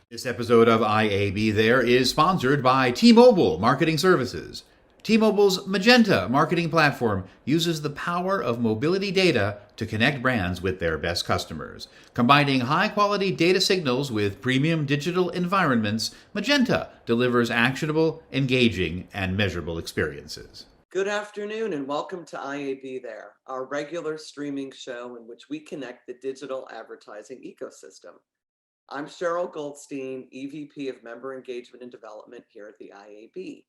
This episode of IAB There is sponsored by T-Mobile Marketing Services. T-Mobile's Magenta marketing platform uses the power of mobility data to connect brands with their best customers. Combining high-quality data signals with premium digital environments, Magenta delivers actionable, engaging, and measurable experiences. Good afternoon and welcome to IAB There, our regular streaming show in which we connect the digital advertising ecosystem. I'm Cheryl Goldstein, EVP of Member Engagement and Development here at the IAB.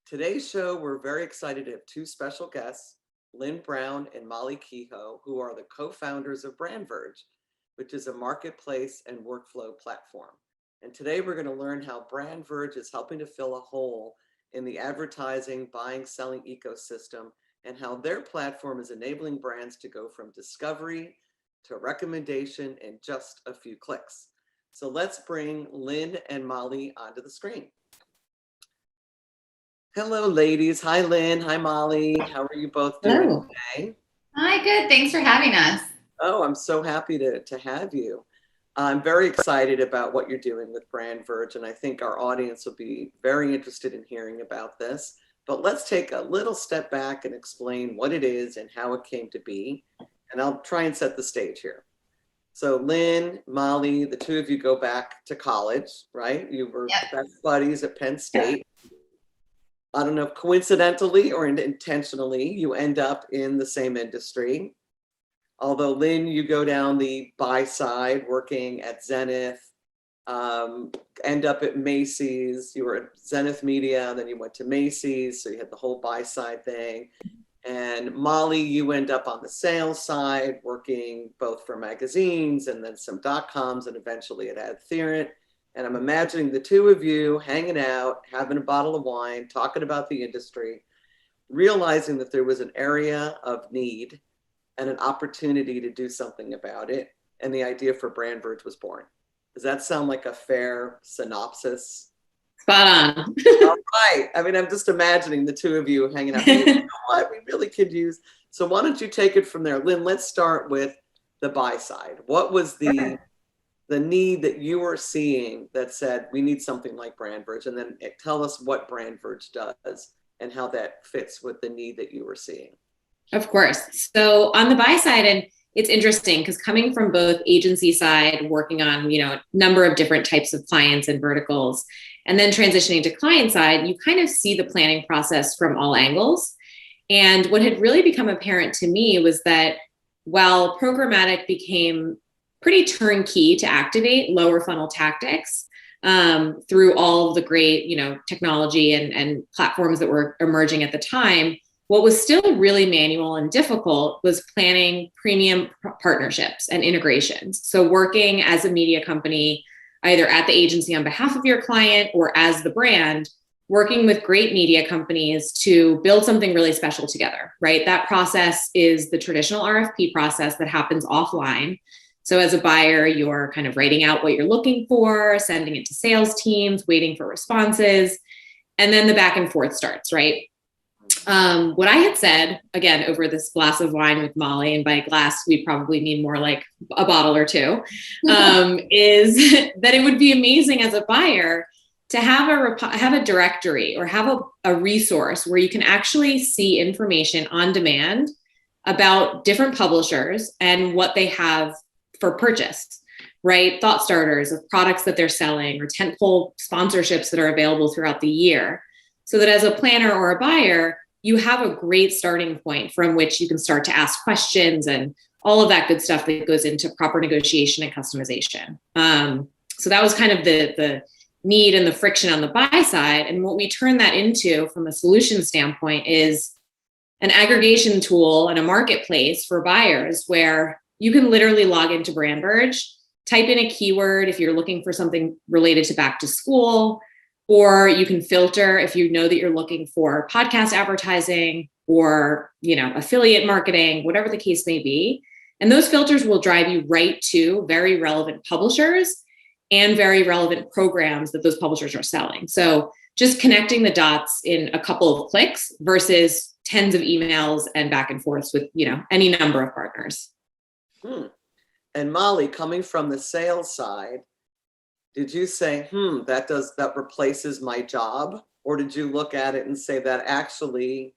Today's show, we're very excited to have two special guests, Lynn Brown and Molly Kehoe, who are the co-founders of BrandVerge, which is a marketplace and workflow platform. And today we're going to learn how BrandVerge is helping to fill a hole in the advertising, buying, selling ecosystem, and how their platform is enabling brands to go from discovery to recommendation in just a few clicks. So let's bring Lynn and Molly onto the screen. Hello, ladies. Hi, Lynn. Hi, Molly. How are you both doing today? Hi, good. Thanks for having us. Oh, I'm so happy to have you. I'm very excited about what you're doing with BrandVerge, and I think our audience will be very interested in hearing about this. But let's take a little step back and explain what it is and how it came to be. And I'll try and set the stage here. So Lynn, Molly, the two of you go back to college, right? You were best buddies at Penn State. I don't know if coincidentally or intentionally, you end up in the same industry. Although Lynn, you go down the buy side working at Zenith, end up at Macy's. You were at Zenith Media, then you went to Macy's, so you had the whole buy side thing. And Molly, you end up on the sales side, working both for magazines and then some .coms and eventually at AdTheorent. And I'm imagining the two of you hanging out, having a bottle of wine, talking about the industry, realizing that there was an area of need and an opportunity to do something about it. And the idea for BrandVerge was born. Does that sound like a fair synopsis? Spot on. All right. I mean, I'm just imagining the two of you hanging out. You know what? We really could use. So why don't you take it from there? Lynn, let's start with the buy side. What was the need that you were seeing that said, we need something like BrandVerge? And then tell us what BrandVerge does and how that fits with the need that you were seeing. Of course. So on the buy side, and it's interesting because coming from both agency side, working on, a number of different types of clients and verticals, and then transitioning to client side, you kind of see the planning process from all angles. And what had really become apparent to me was that while programmatic became pretty turnkey to activate lower funnel tactics through all of the great, technology and platforms that were emerging at the time, what was still really manual and difficult was planning premium partnerships and integrations. So working as a media company, either at the agency on behalf of your client or as the brand, working with great media companies to build something really special together, right? That process is the traditional RFP process that happens offline. So as a buyer, you're kind of writing out what you're looking for, sending it to sales teams, waiting for responses, and then the back and forth starts, right? What I had said, again, over this glass of wine with Molly, and by glass, we probably mean more like a bottle or two, is that it would be amazing as a buyer to have a directory or have a resource where you can actually see information on demand about different publishers and what they have for purchase, right? Thought starters of products that they're selling or tentpole sponsorships that are available throughout the year. So that as a planner or a buyer, you have a great starting point from which you can start to ask questions and all of that good stuff that goes into proper negotiation and customization. So that was kind of the need and the friction on the buy side. And what we turn that into from a solution standpoint is an aggregation tool and a marketplace for buyers where you can literally log into BrandVerge, type in a keyword if you're looking for something related to back to school, Or you can filter if you know that you're looking for podcast advertising or, affiliate marketing, whatever the case may be. And those filters will drive you right to very relevant publishers and very relevant programs that those publishers are selling. So just connecting the dots in a couple of clicks versus tens of emails and back and forth with, any number of partners. And Molly, coming from the sales side, did you say, that replaces my job? Or did you look at it and say that actually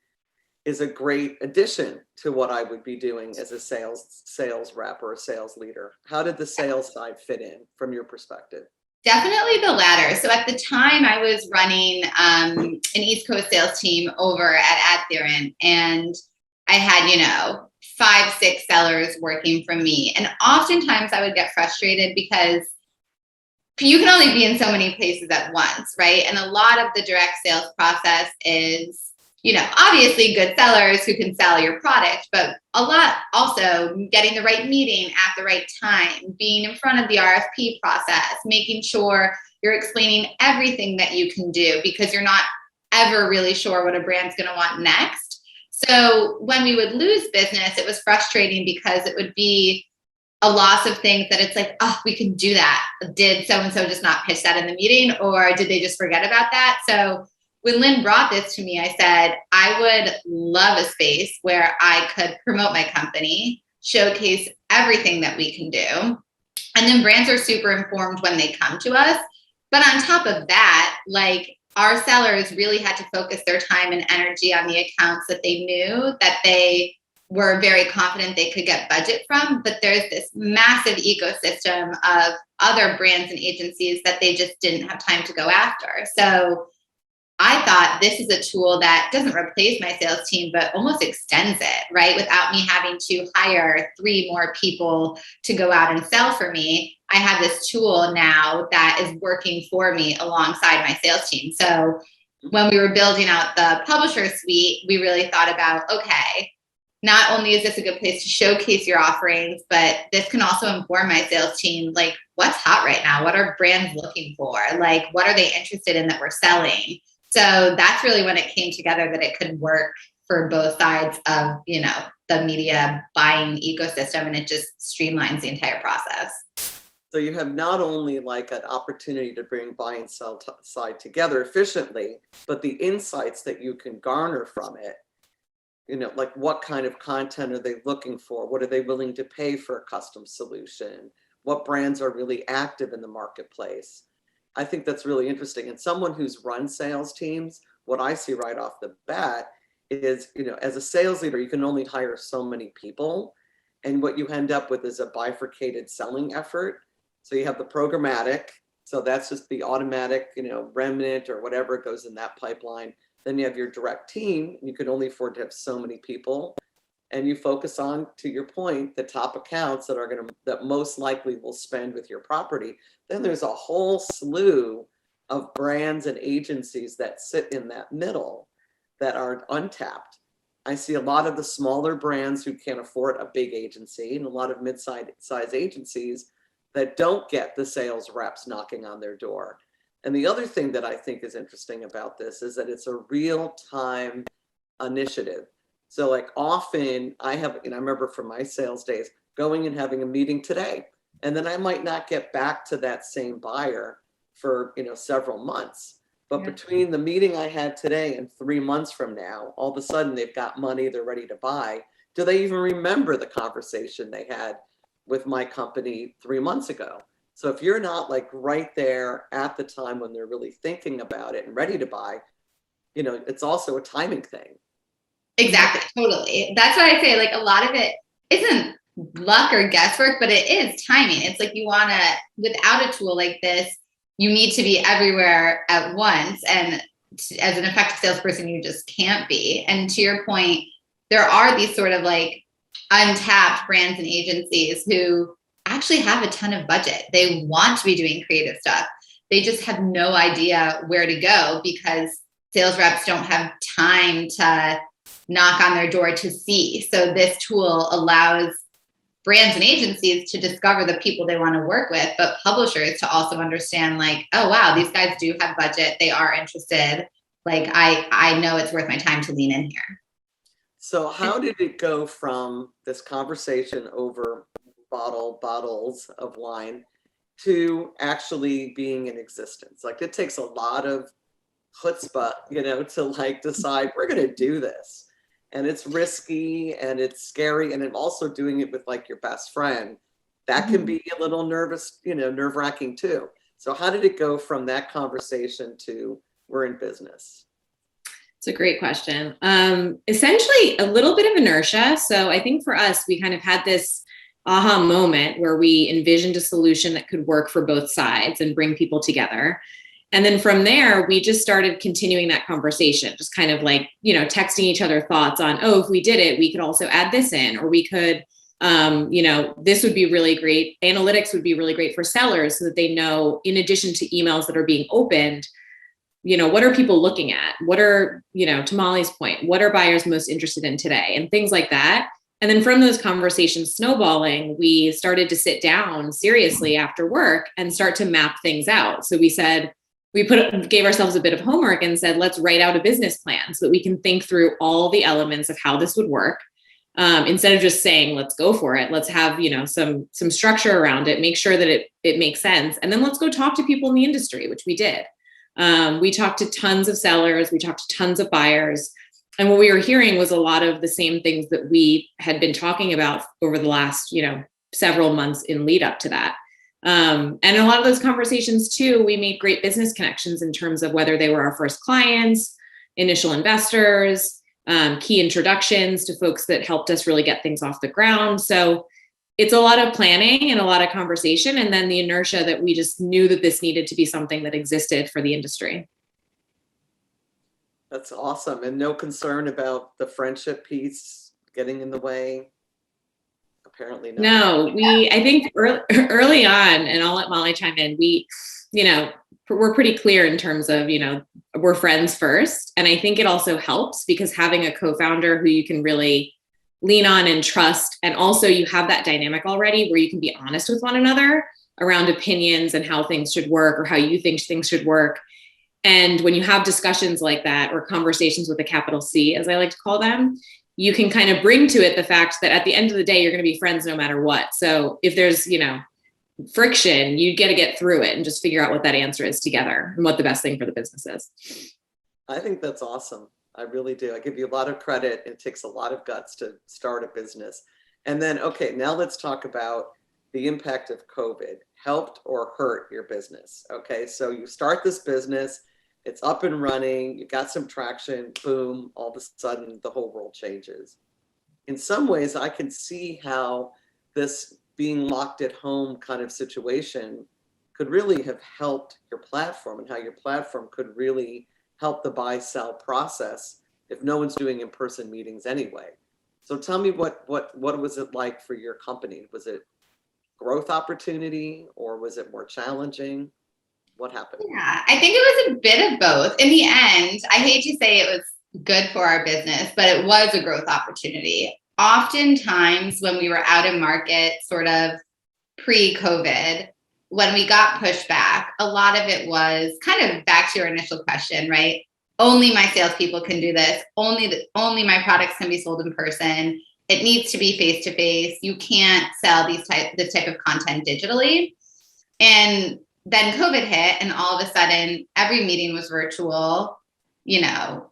is a great addition to what I would be doing as a sales rep or a sales leader? How did the sales side fit in from your perspective? Definitely the latter. So at the time I was running an East Coast sales team over at AdTheorent, and I had, 5, 6 sellers working from me. And oftentimes I would get frustrated because you can only be in so many places at once, right? And a lot of the direct sales process is, obviously good sellers who can sell your product, but a lot also getting the right meeting at the right time, being in front of the RFP process, making sure you're explaining everything that you can do because you're not ever really sure what a brand's going to want next. So when we would lose business, it was frustrating because it would be a loss of things that it's like, oh, we can do that. Did so-and-so just not pitch that in the meeting, or did they just forget about that? So when Lynn brought this to me, I said, I would love a space where I could promote my company, showcase everything that we can do. And then brands are super informed when they come to us. But on top of that, our sellers really had to focus their time and energy on the accounts that they knew that they were very confident they could get budget from. But there's this massive ecosystem of other brands and agencies that they just didn't have time to go after. So I thought this is a tool that doesn't replace my sales team, but almost extends it, right? Without me having to hire 3 more people to go out and sell for me, I have this tool now that is working for me alongside my sales team. So when we were building out the publisher suite, we really thought about, okay, not only is this a good place to showcase your offerings, but this can also inform my sales team, what's hot right now? What are brands looking for? What are they interested in that we're selling? So that's really when it came together that it could work for both sides of, the media buying ecosystem, and it just streamlines the entire process. So you have not only an opportunity to bring buy and sell side together efficiently, but the insights that you can garner from it, what kind of content are they looking for? What are they willing to pay for a custom solution? What brands are really active in the marketplace? I think that's really interesting. And someone who's run sales teams, what I see right off the bat is, as a sales leader, you can only hire so many people. And what you end up with is a bifurcated selling effort. So you have the programmatic. So that's just the automatic, remnant or whatever goes in that pipeline. Then you have your direct team. You can only afford to have so many people. And you focus on, to your point, the top accounts that most likely will spend with your property. Then there's a whole slew of brands and agencies that sit in that middle that are untapped. I see a lot of the smaller brands who can't afford a big agency, and a lot of mid-size agencies that don't get the sales reps knocking on their door. And the other thing that I think is interesting about this is that it's a real-time initiative. So often I remember from my sales days going and having a meeting today, and then I might not get back to that same buyer for, several months. But between the meeting I had today and 3 months from now, all of a sudden they've got money, they're ready to buy. Do they even remember the conversation they had with my company 3 months ago? So if you're not right there at the time when they're really thinking about it and ready to buy, it's also a timing thing. Exactly. Totally. That's why I say a lot of it isn't luck or guesswork, but it is timing. It's you want to, without a tool like this, you need to be everywhere at once. And as an effective salesperson, you just can't be. And to your point, there are these sort of untapped brands and agencies who actually have a ton of budget. They want to be doing creative stuff. They just have no idea where to go because sales reps don't have time to knock on their door to see. So this tool allows brands and agencies to discover the people they want to work with, but publishers to also understand like, oh, wow, these guys do have budget. They are interested. Like, I know it's worth my time to lean in here. So how did it go from this conversation over bottles of wine to actually being in existence? Like, it takes a lot of chutzpah, to like decide we're going to do this. And it's risky and it's scary. And then also doing it with like your best friend, that can be a little nerve-wracking too. So how did it go from that conversation to we're in business? It's a great question. Essentially a little bit of inertia. So I think for us, we kind of had this aha moment where we envisioned a solution that could work for both sides and bring people together. And then from there, we just started continuing that conversation, just kind of like, texting each other thoughts on, oh, if we did it, we could also add this in, or we could, this would be really great. Analytics would be really great for sellers so that they know, in addition to emails that are being opened, what are people looking at? What are, to Molly's point, what are buyers most interested in today? And things like that. And then from those conversations snowballing, we started to sit down seriously after work and start to map things out. So we said, gave ourselves a bit of homework and said, let's write out a business plan so that we can think through all the elements of how this would work. Instead of just saying, let's go for it. Let's have, some structure around it, make sure that it makes sense. And then let's go talk to people in the industry, which we did. We talked to tons of sellers. We talked to tons of buyers. And what we were hearing was a lot of the same things that we had been talking about over the last, several months in lead up to that. And a lot of those conversations too, we made great business connections in terms of whether they were our first clients, initial investors, key introductions to folks that helped us really get things off the ground. So it's a lot of planning and a lot of conversation. And then the inertia that we just knew that this needed to be something that existed for the industry. That's awesome. And no concern about the friendship piece getting in the way? Apparently not. No, I think early on, and I'll let Molly chime in, we're pretty clear in terms of, we're friends first. And I think it also helps because having a co-founder who you can really lean on and trust, and also you have that dynamic already where you can be honest with one another around opinions and how things should work or how you think things should work. And when you have discussions like that, or conversations with a capital C, as I like to call them, you can kind of bring to it the fact that at the end of the day, you're going to be friends no matter what. So if there's, friction, you got to get through it and just figure out what that answer is together and what the best thing for the business is. I think that's awesome. I really do. I give you a lot of credit. It takes a lot of guts to start a business. And then, okay, now let's talk about the impact of COVID. Helped or hurt your business? Okay, so you start this business, it's up and running, you got some traction, boom, all of a sudden the whole world changes. In some ways, I can see how this being locked at home kind of situation could really have helped your platform, and how your platform could really help the buy-sell process if no one's doing in-person meetings anyway. So tell me what was it like for your company? Was it growth opportunity or was it more challenging? What happened? Yeah, I think it was a bit of both. In the end, I hate to say it was good for our business, but it was a growth opportunity. Oftentimes when we were out in market, sort of pre-COVID, when we got pushback, a lot of it was kind of back to your initial question, right? Only my salespeople can do this. Only my products can be sold in person. It needs to be face-to-face. You can't sell this type of content digitally. And then COVID hit, and all of a sudden, every meeting was virtual.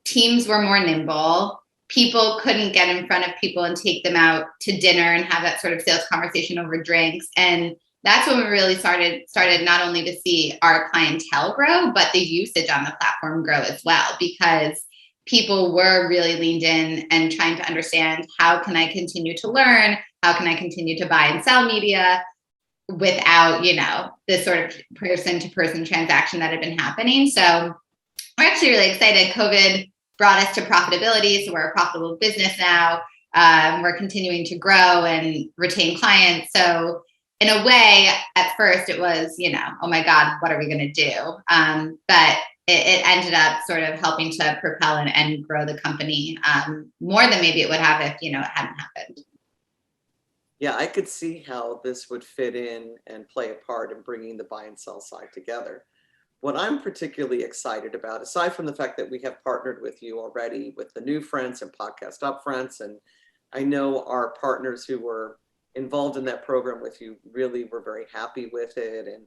Teams were more nimble. People couldn't get in front of people and take them out to dinner and have that sort of sales conversation over drinks. And that's when we really started not only to see our clientele grow, but the usage on the platform grow as well, because people were really leaned in and trying to understand, how can I continue to learn? How can I continue to buy and sell media without, this sort of person-to-person transaction that had been happening? So we're actually really excited. COVID brought us to profitability. So we're a profitable business now. We're continuing to grow and retain clients. So in a way, at first it was, oh my God, what are we going to do? But it ended up sort of helping to propel and grow the company more than maybe it would have if, it hadn't happened. Yeah, I could see how this would fit in and play a part in bringing the buy and sell side together. What I'm particularly excited about, aside from the fact that we have partnered with you already with the New Friends and Podcast Upfronts, and I know our partners who were involved in that program with you really were very happy with it. And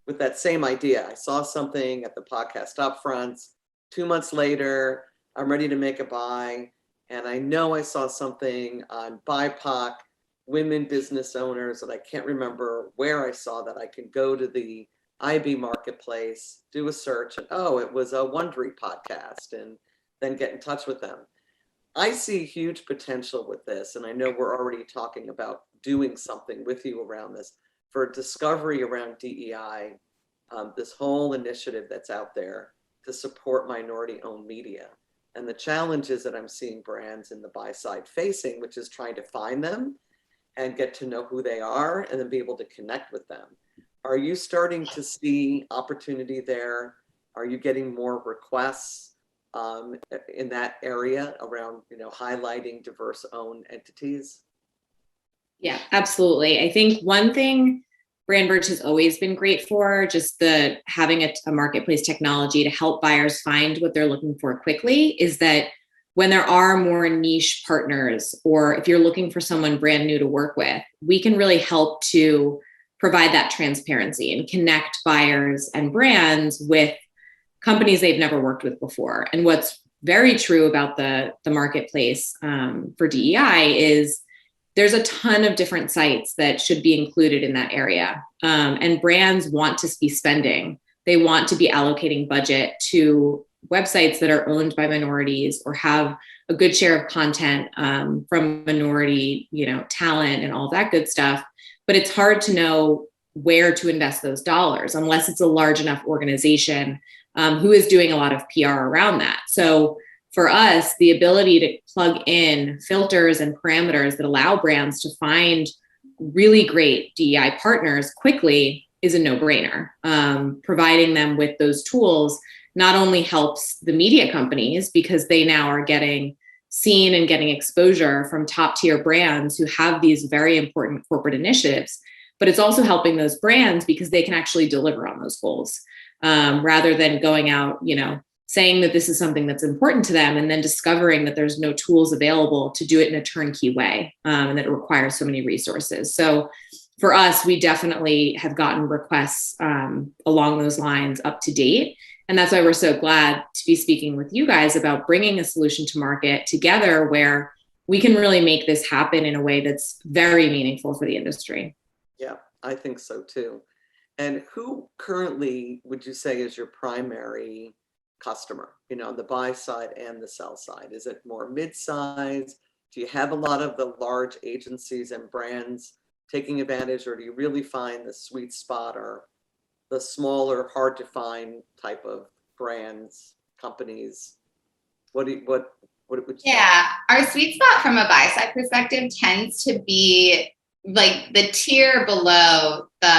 with that same idea, I saw something at the Podcast Upfronts. 2 months later, I'm ready to make a buy. And I know I saw something on BIPOC women business owners that I can't remember where I saw that. I can go to the IB marketplace, do a search, and oh, it was a Wondery podcast, and then get in touch with them. I see huge potential with this, and I know we're already talking about doing something with you around this for discovery around DEI, this whole initiative that's out there to support minority-owned media. And the challenges that I'm seeing brands in the buy side facing, which is trying to find them and get to know who they are and then be able to connect with them. Are you starting to see opportunity there? Are you getting more requests in that area around, highlighting diverse owned entities? Yeah, absolutely. I think one thing Brandbridge has always been great for, just the having a marketplace technology to help buyers find what they're looking for quickly, is that when there are more niche partners, or if you're looking for someone brand new to work with, we can really help to provide that transparency and connect buyers and brands with companies they've never worked with before. And what's very true about the marketplace for DEI is there's a ton of different sites that should be included in that area. And brands want to be spending. They want to be allocating budget to websites that are owned by minorities or have a good share of content from minority, talent and all that good stuff. But it's hard to know where to invest those dollars unless it's a large enough organization who is doing a lot of PR around that. So for us, the ability to plug in filters and parameters that allow brands to find really great DEI partners quickly is a no-brainer. Providing them with those tools not only helps the media companies because they now are getting seen and getting exposure from top tier brands who have these very important corporate initiatives, but it's also helping those brands because they can actually deliver on those goals rather than going out, saying that this is something that's important to them and then discovering that there's no tools available to do it in a turnkey way and that it requires so many resources. So for us, we definitely have gotten requests along those lines up to date. And that's why we're so glad to be speaking with you guys about bringing a solution to market together where we can really make this happen in a way that's very meaningful for the industry. Yeah, I think so too. And who currently would you say is your primary customer, on the buy side and the sell side? Is it more mid-size? Do you have a lot of the large agencies and brands taking advantage, or do you really find the sweet spot or the smaller, hard to find type of brands, companies? What would you Yeah, our sweet spot from a buy side perspective tends to be like the tier below the,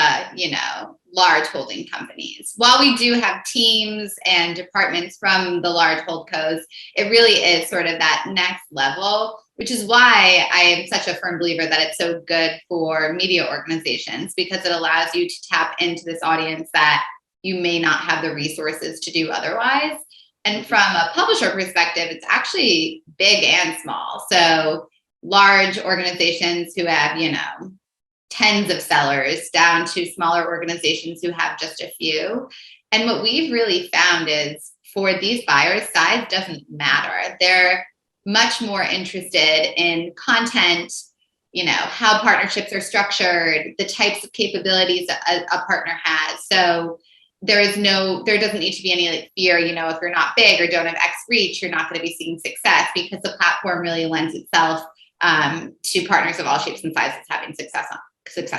large holding companies. While we do have teams and departments from the large holdcos, it really is sort of that next level, which is why I am such a firm believer that it's so good for media organizations, because it allows you to tap into this audience that you may not have the resources to do otherwise. And from a publisher perspective, it's actually big and small. So large organizations who have, tens of sellers down to smaller organizations who have just a few. And what we've really found is for these buyers, size doesn't matter. They're much more interested in content, how partnerships are structured, the types of capabilities a partner has. So there doesn't need to be any fear, if you're not big or don't have X reach, you're not going to be seeing success, because the platform really lends itself to partners of all shapes and sizes having success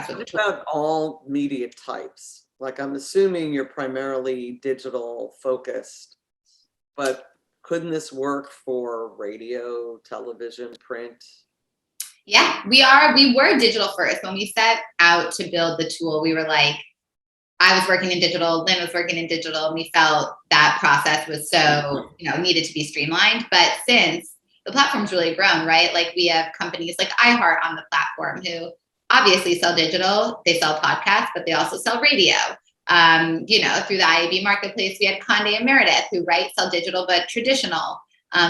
with the tool. What about all media types? Like, I'm assuming you're primarily digital focused, but couldn't this work for radio, television, print? Yeah, we were digital first. When we set out to build the tool, we were like, I was working in digital, Lynn was working in digital, and we felt that process was so, needed to be streamlined. But since the platform's really grown, right? Like, we have companies like iHeart on the platform who obviously sell digital, they sell podcasts, but they also sell radio. Through the IAB marketplace, we had Conde and Meredith, who sell digital but traditional.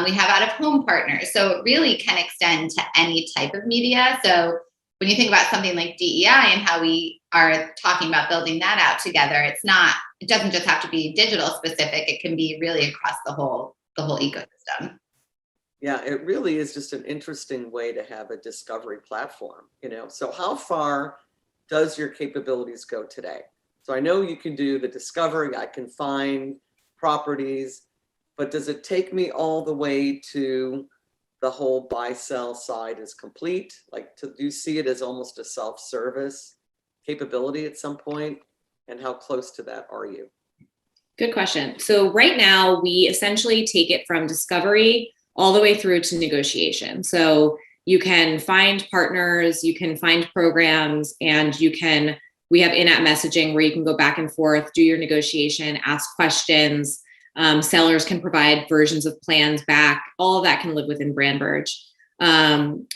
We have out-of-home partners. So it really can extend to any type of media. So when you think about something like DEI and how we are talking about building that out together, it doesn't just have to be digital specific. It can be really across the whole ecosystem. Yeah, it really is just an interesting way to have a discovery platform, So how far does your capabilities go today? So I know you can do the discovery, I can find properties, but does it take me all the way to the whole buy-sell side is complete? Do you see it as almost a self-service capability at some point? And how close to that are you? Good question. So right now, we essentially take it from discovery all the way through to negotiation. So you can find partners, you can find programs, and we have in-app messaging where you can go back and forth, do your negotiation, ask questions. Sellers can provide versions of plans back. All of that can live within BrandVerge.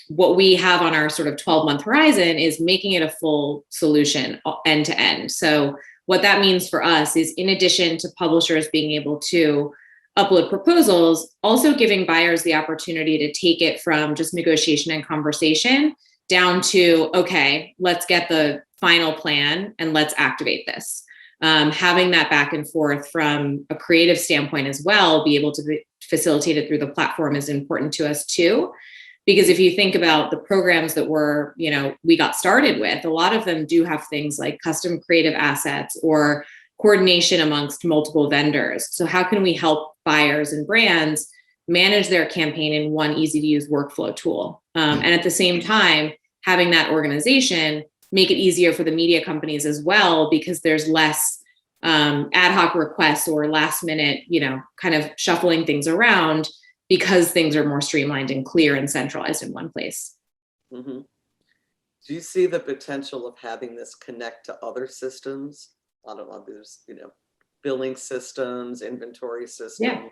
What we have on our sort of 12-month horizon is making it a full solution end to end. So what that means for us is, in addition to publishers being able to upload proposals, also giving buyers the opportunity to take it from just negotiation and conversation down to, okay, let's get the final plan and let's activate this. Having that back and forth from a creative standpoint as well, be able to be facilitated through the platform is important to us too. Because if you think about the programs that we got started with, a lot of them do have things like custom creative assets or coordination amongst multiple vendors. So how can we help buyers and brands manage their campaign in one easy to use workflow tool? And at the same time, having that organization make it easier for the media companies as well, because there's less ad hoc requests or last minute, kind of shuffling things around, because things are more streamlined and clear and centralized in one place. Mm-hmm. Do you see the potential of having this connect to other systems? I don't know, there's, billing systems, inventory systems. Yeah,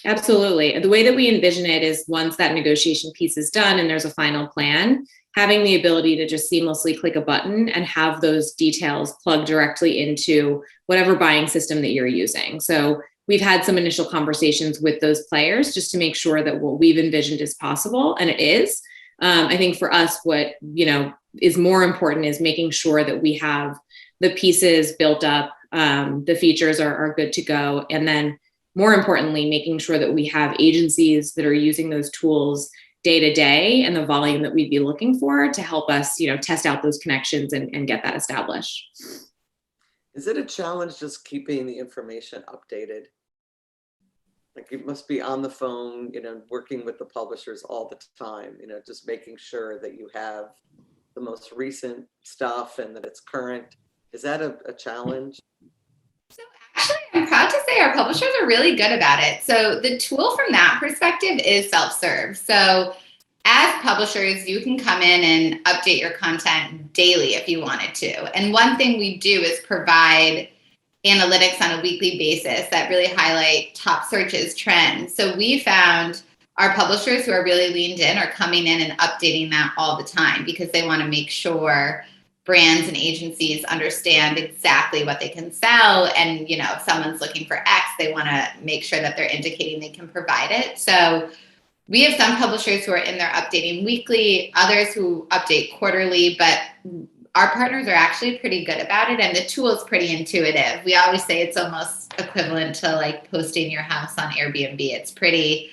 absolutely. The way that we envision it is, once that negotiation piece is done and there's a final plan, having the ability to just seamlessly click a button and have those details plugged directly into whatever buying system that you're using. So we've had some initial conversations with those players just to make sure that what we've envisioned is possible, and it is. I think for us, what is more important is making sure that we have the pieces built up, the features are good to go, and then more importantly, making sure that we have agencies that are using those tools day to day and the volume that we'd be looking for to help us, test out those connections and get that established. Is it a challenge just keeping the information updated? You must be on the phone, working with the publishers all the time, just making sure that you have the most recent stuff and that it's current. Is that a challenge? So actually, I'm proud to say our publishers are really good about it. So the tool from that perspective is self-serve. So as publishers, you can come in and update your content daily if you wanted to. And one thing we do is provide analytics on a weekly basis that really highlight top searches, trends. So we found our publishers who are really leaned in are coming in and updating that all the time, because they want to make sure brands and agencies understand exactly what they can sell. And, if someone's looking for X, they want to make sure that they're indicating they can provide it. So we have some publishers who are in there updating weekly, others who update quarterly, but our partners are actually pretty good about it. And the tool is pretty intuitive. We always say it's almost equivalent to posting your house on Airbnb. It's pretty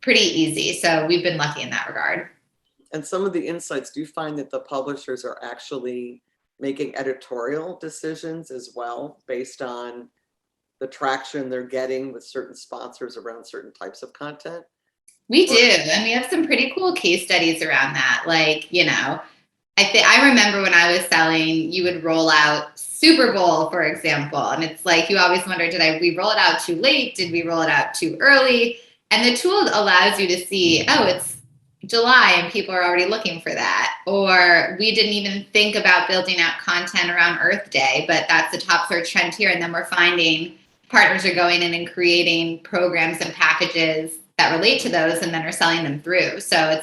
easy. So we've been lucky in that regard. And some of the insights, do you find that the publishers are actually making editorial decisions as well based on the traction they're getting with certain sponsors around certain types of content? We do. And we have some pretty cool case studies around that. I remember when I was selling, you would roll out Super Bowl, for example. And it's you always wonder, did we roll it out too late? Did we roll it out too early? And the tool allows you to see, it's July and people are already looking for that. Or we didn't even think about building out content around Earth Day, but that's the top search trend here. And then we're finding partners are going in and creating programs and packages that relate to those and then are selling them through. So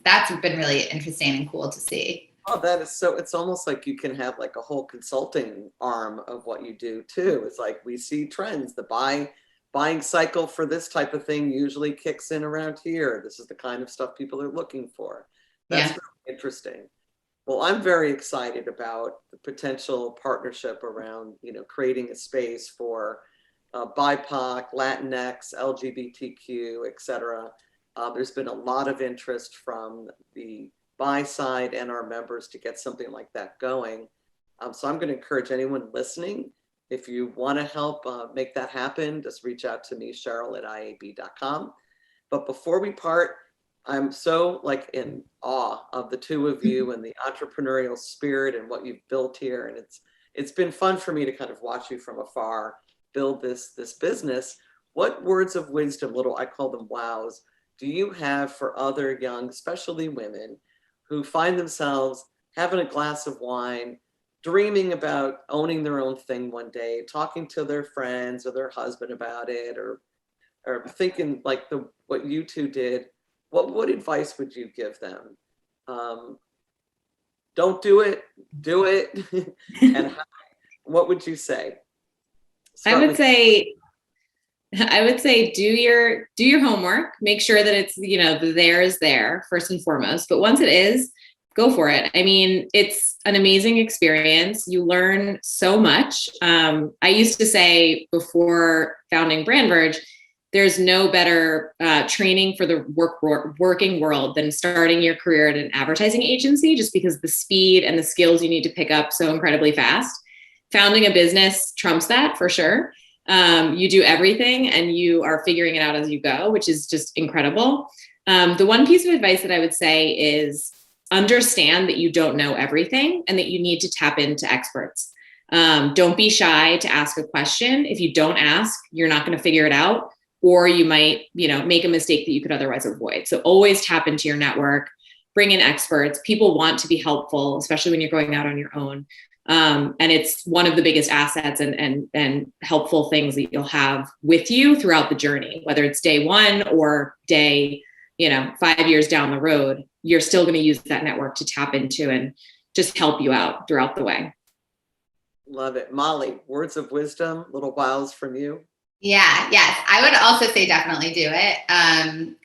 that's been really interesting and cool to see. Oh, that is so, it's almost like you can have like a whole consulting arm of what you do too. It's like we see trends, the buying cycle for this type of thing usually kicks in around here. This is the kind of stuff people are looking for. That's Yeah. really interesting. Well, I'm very excited about the potential partnership around, creating a space for BIPOC, Latinx, LGBTQ, et cetera. There's been a lot of interest from the buy side and our members to get something like that going. So I'm going to encourage anyone listening, if you want to help make that happen, just reach out to me, Cheryl at iab.com. But before we part, I'm so like in awe of the two of you and the entrepreneurial spirit and what you've built here. And it's been fun for me to kind of watch you from afar build this business. What words of wisdom, little, I call them wows, do you have for other young, especially women, who find themselves having a glass of wine, dreaming about owning their own thing one day, talking to their friends or their husband about it, or thinking like what you two did? What advice would you give them? Don't do it, do it. And what would you say? I would say do your homework, make sure that it's, the there is there first and foremost. But once it is, go for it. I mean, it's an amazing experience. You learn so much. I used to say before founding BrandVerge, there's no better training for the working world than starting your career at an advertising agency, just because the speed and the skills you need to pick up so incredibly fast. Founding a business trumps that for sure. You do everything and you are figuring it out as you go, which is just incredible. The one piece of advice that I would say is understand that you don't know everything and that you need to tap into experts. Don't be shy to ask a question. If you don't ask, you're not going to figure it out, or you might, make a mistake that you could otherwise avoid. So always tap into your network, bring in experts. People want to be helpful, especially when you're going out on your own. And it's one of the biggest assets and helpful things that you'll have with you throughout the journey, whether it's day one or day, 5 years down the road, you're still going to use that network to tap into and just help you out throughout the way. Love it. Molly, words of wisdom, little wows from you. Yeah, yes. I would also say definitely do it.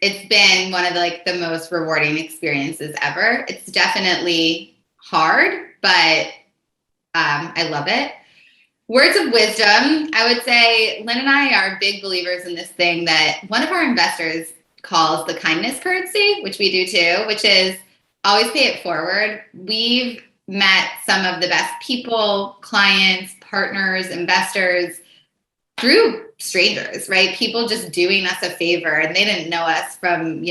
It's been one of the most rewarding experiences ever. It's definitely hard, but I love it. Words of wisdom, I would say Lynn and I are big believers in this thing that one of our investors calls the kindness currency, which we do too, which is always pay it forward. We've met some of the best people, clients, partners, investors through strangers, right? People just doing us a favor, and they didn't know us from,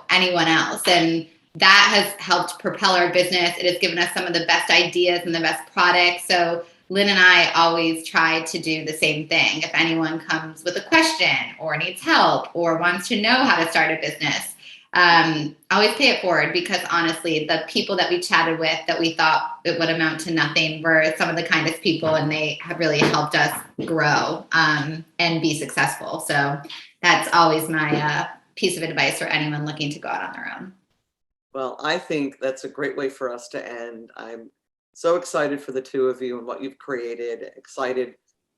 anyone else. And that has helped propel our business. It has given us some of the best ideas and the best products. So Lynn and I always try to do the same thing. If anyone comes with a question or needs help or wants to know how to start a business, always pay it forward, because honestly, the people that we chatted with that we thought it would amount to nothing were some of the kindest people, and they have really helped us grow and be successful. So that's always my piece of advice for anyone looking to go out on their own. Well, I think that's a great way for us to end. I'm so excited for the two of you and what you've created, excited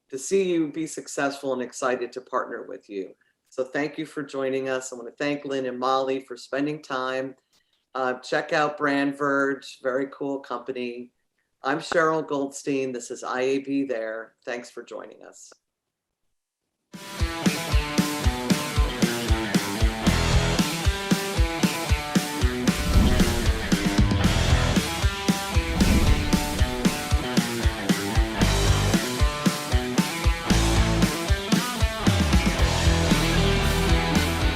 to see you be successful and excited to partner with you. So thank you for joining us. I want to thank Lynn and Molly for spending time. Check out BrandVerge, very cool company. I'm Cheryl Goldstein. This is IAB There. Thanks for joining us.